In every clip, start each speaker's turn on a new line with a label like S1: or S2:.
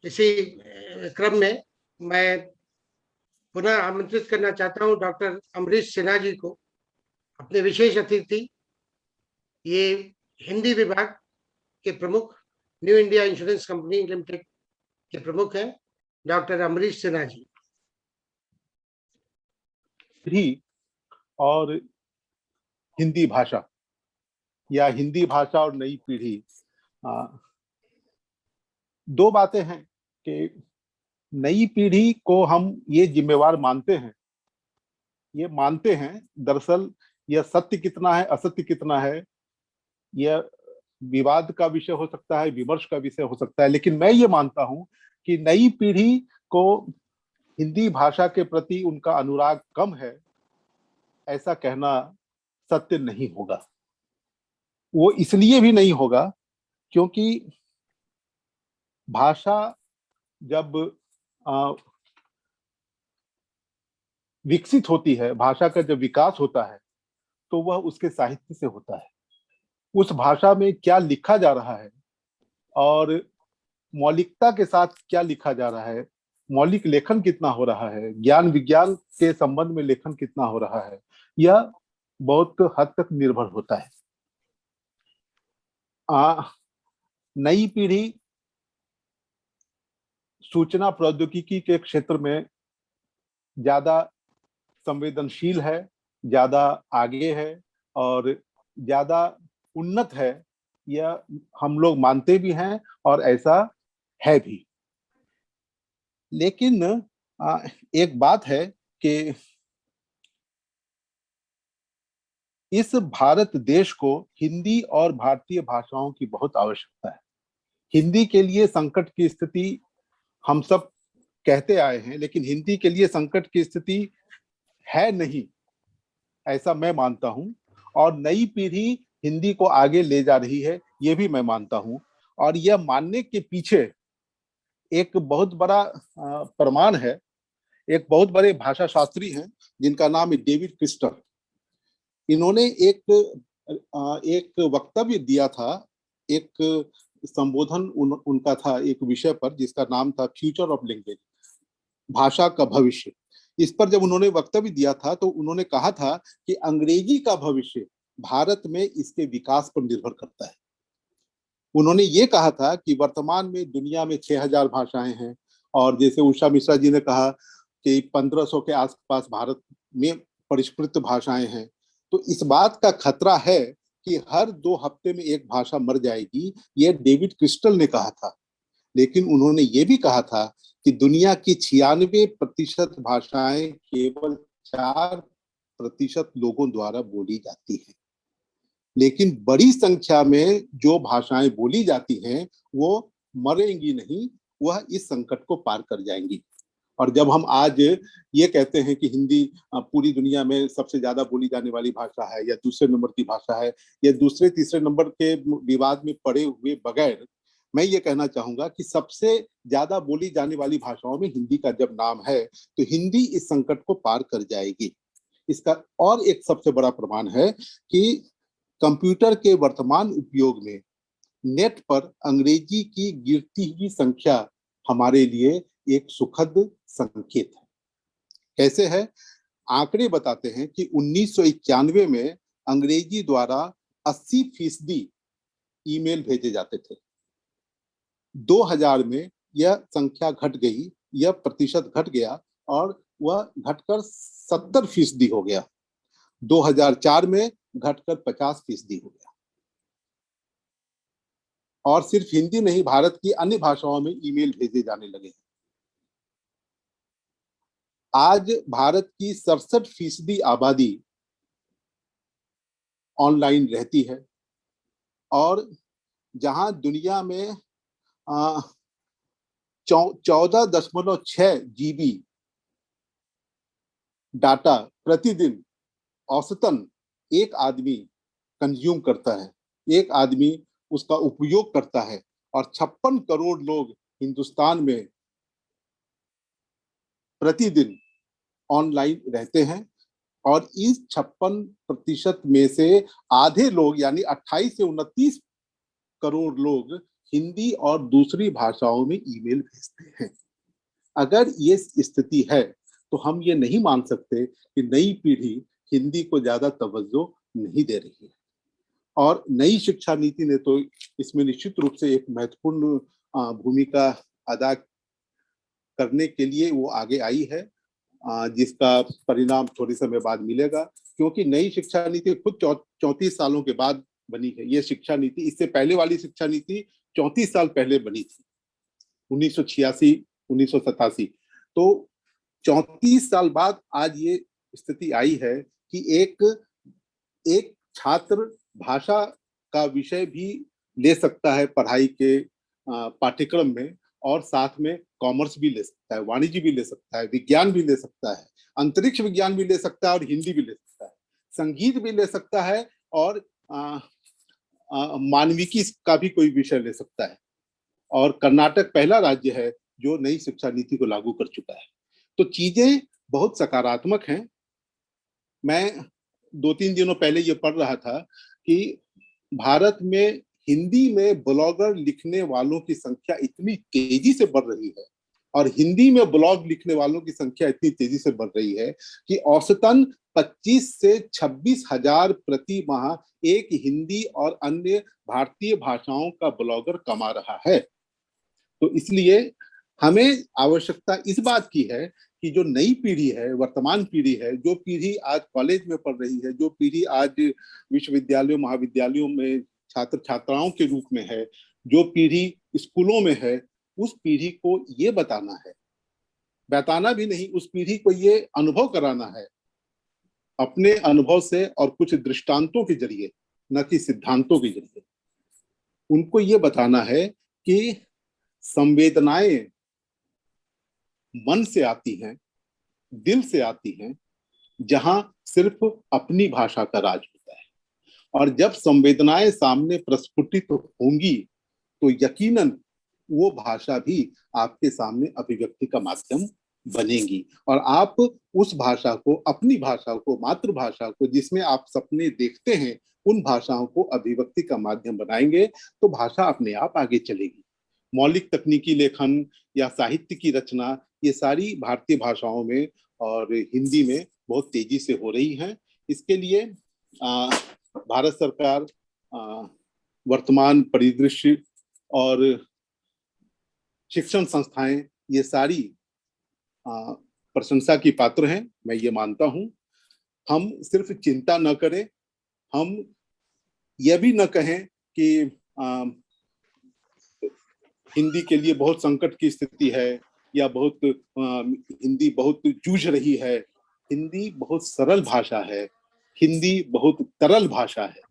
S1: इसी क्रम में मैं पुनः आमंत्रित करना चाहता हूं डॉक्टर अमरीश सिन्हा जी को, अपने विशेष अतिथि। ये हिंदी विभाग के प्रमुख, new India insurance company limited के प्रमुख हैं, डॉक्टर अमरीश सिन्हा जी।
S2: भी और हिंदी भाषा या हिंदी भाषा और नई पीढ़ी, दो बातें हैं कि नई पीढ़ी को हम ये जिम्मेवार मानते हैं। दरअसल यह सत्य कितना है, असत्य कितना है, यह विवाद का विषय हो सकता है, विमर्श का विषय हो सकता है, लेकिन मैं ये मानता हूं कि नई पीढ़ी को हिंदी भाषा के प्रति उनका अनुराग कम है, ऐसा कहना सत्य नहीं होगा। वो इसलिए भी नहीं होगा क्योंकि भाषा जब विकसित होती है, भाषा का जब विकास होता है, तो वह उसके साहित्य से होता है। उस भाषा में क्या लिखा जा रहा है और मौलिकता के साथ क्या लिखा जा रहा है, मौलिक लेखन कितना हो रहा है, ज्ञान विज्ञान के संबंध में लेखन कितना हो रहा है, यह बहुत हद तक निर्भर होता है। नई पीढ़ी सूचना प्रौद्योगिकी के क्षेत्र में ज्यादा संवेदनशील है, ज्यादा आगे है और ज्यादा उन्नत है, यह हम लोग मानते भी हैं और ऐसा है भी। लेकिन एक बात है कि इस भारत देश को हिंदी और भारतीय भाषाओं की बहुत आवश्यकता है। हिंदी के लिए संकट की स्थिति हम सब कहते आए हैं, लेकिन हिंदी के लिए संकट की स्थिति है नहीं, ऐसा मैं मानता हूं। और नई पीढ़ी हिंदी को आगे ले जा रही है, ये भी मैं मानता हूं। और यह मानने के पीछे एक बहुत बड़ा प्रमाण है। एक बहुत बड़े भाषा शास्त्री हैं जिनका नाम है डेविड क्रिस्टल। इन्होंने एक वक्तव्य दिया था, एक संबोधन उनका था एक विषय पर जिसका नाम था फ्यूचर ऑफ लैंग्वेज, भाषा का भविष्य। इस पर जब उन्होंने वक्तव्य दिया था तो उन्होंने कहा था कि अंग्रेजी का भविष्य भारत में इसके विकास पर निर्भर करता है। उन्होंने ये कहा था कि वर्तमान में दुनिया में 6000 भाषाएं हैं और जैसे उषा मिश्रा जी ने कहा कि 1500 के आसपास भारत में परिष्कृत भाषाएं हैं। तो इस बात का खतरा है कि हर 2 हफ्ते में एक भाषा मर जाएगी, ये डेविड क्रिस्टल ने कहा था। लेकिन उन्होंने ये भी कहा था कि दुनिया की 96% भाषाएं केवल 4% लोगों द्वारा बोली जाती हैं, लेकिन बड़ी संख्या में जो भाषाएं बोली जाती हैं वो मरेंगी नहीं, वह इस संकट को पार कर जाएंगी। और जब हम आज ये कहते हैं कि हिंदी पूरी दुनिया में सबसे ज्यादा बोली जाने वाली भाषा है या दूसरे नंबर की भाषा है या दूसरे तीसरे नंबर के विवाद में पड़े हुए बगैर, मैं ये कहना चाहूंगा कि सबसे ज्यादा बोली जाने वाली भाषाओं में हिंदी का जब नाम है तो हिंदी इस संकट को पार कर जाएगी। इसका और एक सबसे बड़ा प्रमाण है कि कंप्यूटर के वर्तमान उपयोग में नेट पर अंग्रेजी की गिरती हुई संख्या हमारे लिए एक सुखद संकेत है। कैसे है? आंकड़े बताते हैं कि 1991 में अंग्रेजी द्वारा 80% ईमेल भेजे जाते थे। 2000 में यह संख्या घट गई, यह प्रतिशत घट गया और वह घटकर 70% हो गया। 2004 में घटकर 50% हो गया। और सिर्फ हिंदी नहीं, भारत की अन्य भाषाओं में ईमेल भेजे जाने लगे। आज भारत की 67% आबादी ऑनलाइन रहती है और जहां दुनिया में 14.6 GB डाटा प्रतिदिन औसतन एक आदमी कंज्यूम करता है, एक आदमी उसका उपयोग करता है और 56 करोड़ लोग हिंदुस्तान में प्रतिदिन ऑनलाइन रहते हैं। और इस 56% में से आधे लोग यानी 28 से 29 करोड़ लोग हिंदी और दूसरी भाषाओं में ईमेल भेजते हैं। अगर ये स्थिति है तो हम ये नहीं मान सकते कि नई पीढ़ी हिंदी को ज्यादा तवज्जो नहीं दे रही है। और नई शिक्षा नीति ने तो इसमें निश्चित रूप से एक महत्वपूर्ण भूमिका अदा करने के लिए वो आगे आई है, जिसका परिणाम थोड़ी समय बाद मिलेगा, क्योंकि नई शिक्षा नीति खुद 34 सालों के बाद बनी है। ये शिक्षा नीति, इससे पहले वाली शिक्षा नीति 34 साल पहले बनी थी, 1986 1987। तो 34 साल बाद आज ये स्थिति आई है कि एक छात्र भाषा का विषय भी ले सकता है पढ़ाई के पाठ्यक्रम में, और साथ में कॉमर्स भी ले सकता है, वाणिज्य भी ले सकता है, विज्ञान भी ले सकता है, अंतरिक्ष विज्ञान भी ले सकता है और हिंदी भी ले सकता है, संगीत भी ले सकता है और मानविकी का भी कोई विषय ले सकता है। और कर्नाटक पहला राज्य है जो नई शिक्षा नीति को लागू कर चुका है। तो चीजें बहुत सकारात्मक हैं। मैं 2-3 दिनों पहले ये पढ़ रहा था कि भारत में हिंदी में ब्लॉगर लिखने वालों की संख्या इतनी तेजी से बढ़ रही है, और हिंदी में ब्लॉग लिखने वालों की संख्या इतनी तेजी से बढ़ रही है कि औसतन 25 से 26 हजार प्रति माह एक हिंदी और अन्य भारतीय भाषाओं का ब्लॉगर कमा रहा है। तो इसलिए हमें आवश्यकता इस बात की है कि जो नई पीढ़ी है, वर्तमान पीढ़ी है, जो पीढ़ी आज कॉलेज में पढ़ रही है, जो पीढ़ी आज विश्वविद्यालयों महाविद्यालयों में छात्र छात्राओं के रूप में है, जो पीढ़ी स्कूलों में है, उस पीढ़ी को ये बताना है, बताना भी नहीं, उस पीढ़ी को ये अनुभव कराना है अपने अनुभव से और कुछ दृष्टांतों के जरिए, न कि सिद्धांतों के जरिए। उनको ये बताना है कि संवेदनाएं मन से आती हैं, दिल से आती हैं, जहां सिर्फ अपनी भाषा का राज होता है। और जब संवेदनाएं सामने प्रस्फुटित होंगी तो यकीनन वो भाषा भी आपके सामने अभिव्यक्ति का माध्यम बनेगी, और आप उस भाषा को, अपनी भाषा को, मातृभाषा को, जिसमें आप सपने देखते हैं, उन भाषाओं को अभिव्यक्ति का माध्यम बनाएंगे तो भाषा अपने आप आगे चलेगी। मौलिक तकनीकी लेखन या साहित्य की रचना, ये सारी भारतीय भाषाओं में और हिंदी में बहुत तेजी से हो रही हैं। इसके लिए भारत सरकार वर्तमान परिदृश्य और शिक्षण संस्थाएं, ये सारी प्रशंसा की पात्र हैं, मैं ये मानता हूं। हम सिर्फ चिंता न करें, हम यह भी न कहें कि हिंदी के लिए बहुत संकट की स्थिति है या बहुत हिंदी बहुत जूझ रही है। हिंदी बहुत सरल भाषा है, हिंदी बहुत तरल भाषा है।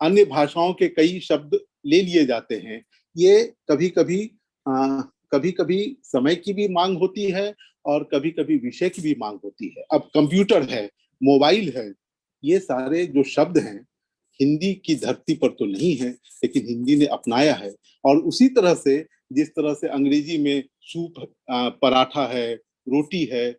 S2: अन्य भाषाओं के कई शब्द ले लिए जाते हैं। ये कभी कभी समय की भी मांग होती है और कभी कभी विषय की भी मांग होती है। अब कंप्यूटर है, मोबाइल है, ये सारे जो शब्द हैं हिंदी की धरती पर तो नहीं है, लेकिन हिंदी ने अपनाया है। और उसी तरह से जिस तरह से अंग्रेजी में सूप, पराठा है, रोटी है,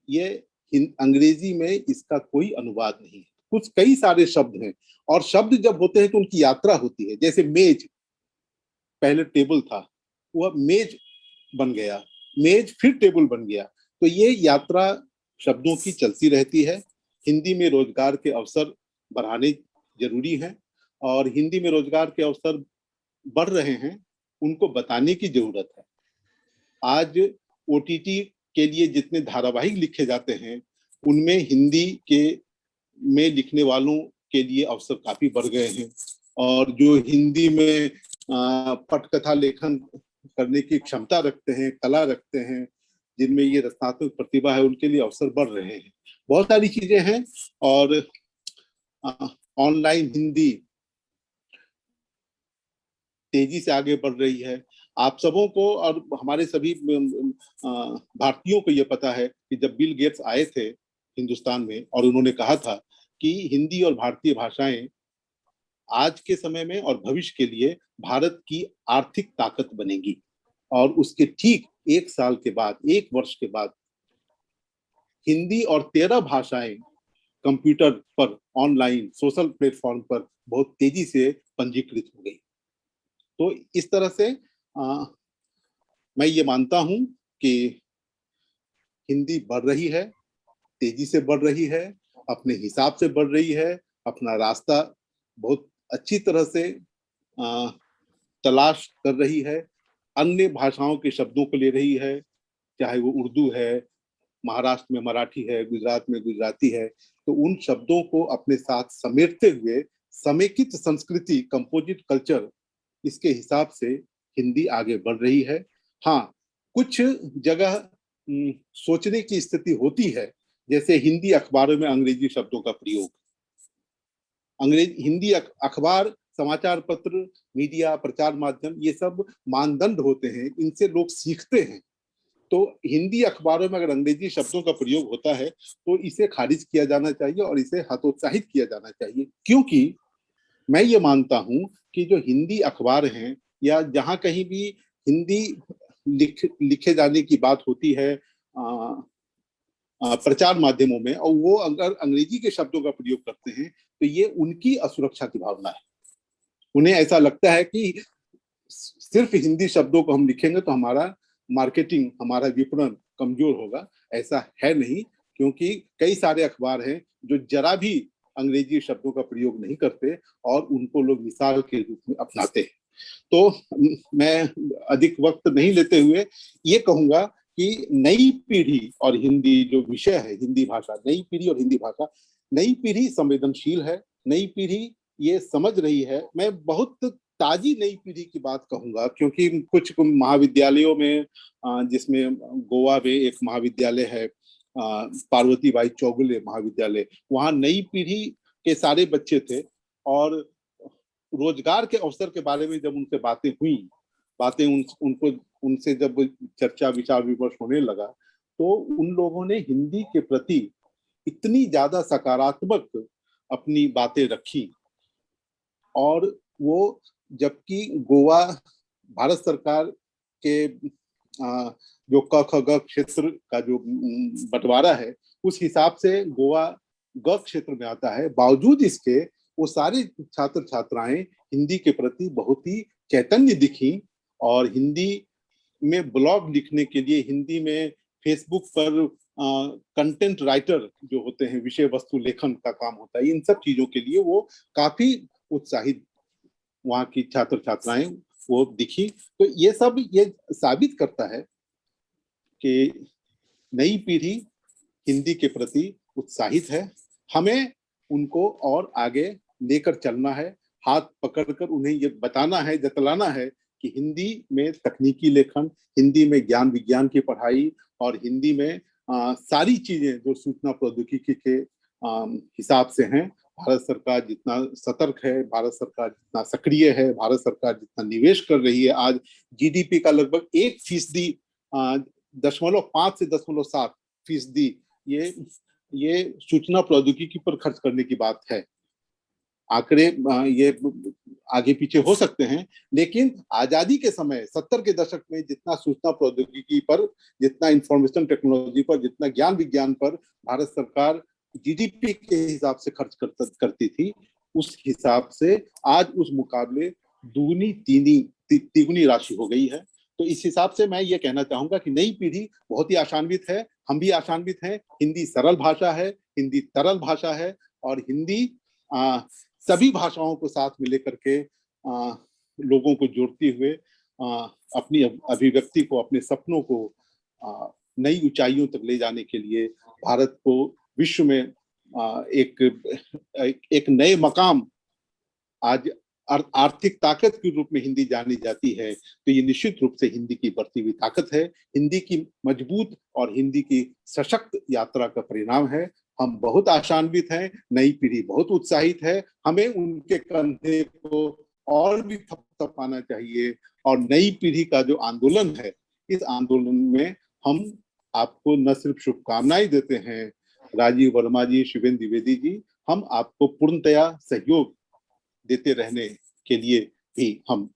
S2: ये अंग्रेजी में इसका कोई अनुवाद नहीं है। कुछ कई सारे शब्द हैं, और शब्द जब होते हैं तो उनकी यात्रा होती है। जैसे मेज, पहले टेबल था, वह मेज बन गया, मेज फिर टेबल बन गया। तो ये यात्रा शब्दों की चलती रहती है। हिंदी में रोजगार के अवसर बढ़ाने जरूरी है, और हिंदी में रोजगार के अवसर बढ़ रहे हैं, उनको बताने की जरूरत है। आज ओटीटी के लिए जितने धारावाहिक लिखे जाते हैं, उनमें हिंदी के में लिखने वालों के लिए अवसर काफी बढ़ गए हैं, और जो हिंदी में पटकथा लेखन करने की क्षमता रखते हैं, कला रखते हैं, जिनमें ये रचनात्मक प्रतिभा है, उनके लिए अवसर बढ़ रहे हैं। बहुत सारी चीजें हैं, और ऑनलाइन हिंदी तेजी से आगे बढ़ रही है। आप सबों को और हमारे सभी भारतीयों को ये पता है कि जब बिल गेट्स आए थे हिंदुस्तान में और उन्होंने कहा था कि हिंदी और भारतीय भाषाएं आज के समय में और भविष्य के लिए भारत की आर्थिक ताकत बनेगी, और उसके ठीक 1 साल के बाद, 1 वर्ष के बाद हिंदी और 13 भाषाएं कंप्यूटर पर, ऑनलाइन, सोशल प्लेटफॉर्म पर बहुत तेजी से पंजीकृत हो गई। तो इस तरह से मैं ये मानता हूं कि हिंदी बढ़ रही है, तेजी से बढ़ रही है, अपने हिसाब से बढ़ रही है, अपना रास्ता बहुत अच्छी तरह से तलाश कर रही है, अन्य भाषाओं के शब्दों को ले रही है, चाहे वो उर्दू है, महाराष्ट्र में मराठी है, गुजरात में गुजराती है, तो उन शब्दों को अपने साथ समेटते हुए समेकित संस्कृति, कंपोजिट कल्चर, इसके हिसाब से हिंदी आगे बढ़ रही है। हाँ, कुछ जगह सोचने की स्थिति होती है, जैसे हिंदी अखबारों में अंग्रेजी शब्दों का प्रयोग। हिंदी अखबार, समाचार पत्र, मीडिया, प्रचार माध्यम, ये सब मानदंड होते हैं, इनसे लोग सीखते हैं। तो हिंदी अखबारों में अगर अंग्रेजी शब्दों का प्रयोग होता है तो इसे खारिज किया जाना चाहिए और इसे हतोत्साहित किया जाना चाहिए, क्योंकि मैं ये मानता हूं कि जो हिंदी अखबार हैं या जहां कहीं भी हिंदी लिखे जाने की बात होती है प्रचार माध्यमों में, और वो अगर अंग्रेजी के शब्दों का प्रयोग करते हैं तो ये उनकी असुरक्षा की भावना है। उन्हें ऐसा लगता है कि सिर्फ हिंदी शब्दों को हम लिखेंगे तो हमारा मार्केटिंग, हमारा विपणन कमजोर होगा। ऐसा है नहीं, क्योंकि कई सारे अखबार हैं जो जरा भी अंग्रेजी शब्दों का प्रयोग नहीं करते और उनको लोग मिसाल के रूप में अपनाते हैं। तो मैं अधिक वक्त नहीं लेते हुए ये कहूंगा कि नई पीढ़ी और हिंदी जो विषय है, हिंदी भाषा, नई पीढ़ी और हिंदी भाषा, नई पीढ़ी संवेदनशील है, नई पीढ़ी ये समझ रही है। मैं बहुत ताजी नई पीढ़ी की बात कहूंगा, क्योंकि कुछ महाविद्यालयों में, जिसमें गोवा में एक महाविद्यालय है, पार्वती बाई चौगुले महाविद्यालय, वहां नई पीढ़ी के सारे बच्चे थे और रोजगार के अवसर के बारे में जब उनसे बातें हुई, उनको उनसे जब चर्चा विचार विमर्श होने लगा, तो उन लोगों ने हिंदी के प्रति इतनी ज्यादा सकारात्मक अपनी बातें रखी। और वो, जबकि गोवा भारत सरकार के जो क ख ग क्षेत्र का जो बंटवारा है, उस हिसाब से गोवा ग क्षेत्र में आता है, बावजूद इसके वो सारे छात्र छात्राएं हिंदी के प्रति बहुत ही चैतन्य दिखी और हिंदी में ब्लॉग लिखने के लिए, हिंदी में फेसबुक पर कंटेंट राइटर जो होते हैं, विषय वस्तु लेखन का काम होता है, इन सब चीजों के लिए वो काफी उत्साहित वहां की छात्र छात्राएं वो दिखी। तो ये सब ये साबित करता है कि नई पीढ़ी हिंदी के प्रति उत्साहित है। हमें उनको और आगे लेकर चलना है, हाथ पकड़कर उन्हें ये बताना है, जतलाना है कि हिंदी में तकनीकी लेखन, हिंदी में ज्ञान विज्ञान की पढ़ाई और हिंदी में सारी चीजें जो सूचना प्रौद्योगिकी के हिसाब से हैं, भारत सरकार जितना सतर्क है, भारत सरकार जितना सक्रिय है, भारत सरकार जितना निवेश कर रही है, आज जीडीपी का लगभग 1.5% से 0.7% ये सूचना प्रौद्योगिकी पर खर्च करने की बात है। आंकड़े ये आगे पीछे हो सकते हैं, लेकिन आजादी के समय 70 के दशक में जितना सूचना प्रौद्योगिकी पर, जितना इंफॉर्मेशन टेक्नोलॉजी पर, जितना ज्ञान विज्ञान पर भारत सरकार जीडीपी के हिसाब से खर्च करती थी, उस हिसाब से आज उस मुकाबले दूनी तिगुनी राशि हो गई है। तो इस हिसाब से मैं ये कहना चाहूंगा कि नई पीढ़ी बहुत ही आशान्वित है, हम भी आशान्वित हैं। हिंदी सरल भाषा है, हिंदी तरल भाषा है और हिंदी सभी भाषाओं को साथ में लेकर के लोगों को जोड़ते हुए अपनी अभिव्यक्ति को, अपने सपनों को नई ऊंचाइयों तक ले जाने के लिए भारत को विश्व में एक नए मकाम, आज आर्थिक ताकत के रूप में हिंदी जानी जाती है, तो ये निश्चित रूप से हिंदी की बढ़ती हुई ताकत है, हिंदी की मजबूत और हिंदी की सशक्त यात्रा का परिणाम है। हम बहुत आशान्वित हैं, नई पीढ़ी बहुत उत्साहित है, हमें उनके कंधे को और भी थपथपाना चाहिए और नई पीढ़ी का जो आंदोलन है, इस आंदोलन में हम आपको न सिर्फ शुभकामनाएं देते हैं राजीव वर्मा जी, शिवेंद्र द्विवेदी जी, हम आपको पूर्णतया सहयोग देते रहने के लिए भी हम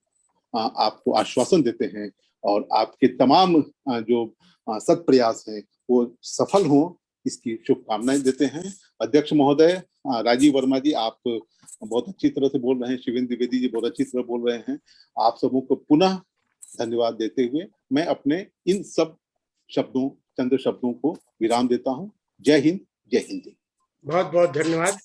S2: आपको आश्वासन देते हैं और आपके तमाम जो सत प्रयास हैं वो सफल हों, इसकी शुभकामनाएं देते हैं। अध्यक्ष महोदय, राजीव वर्मा जी, आप बहुत अच्छी तरह से बोल रहे हैं, शिवेंद्र द्विवेदी जी बहुत अच्छी तरह बोल रहे हैं। आप सबों को पुनः धन्यवाद देते हुए मैं अपने इन सब चंद शब्दों को विराम देता हूं। जय हिंद, जय हिंदी।
S1: बहुत बहुत धन्यवाद।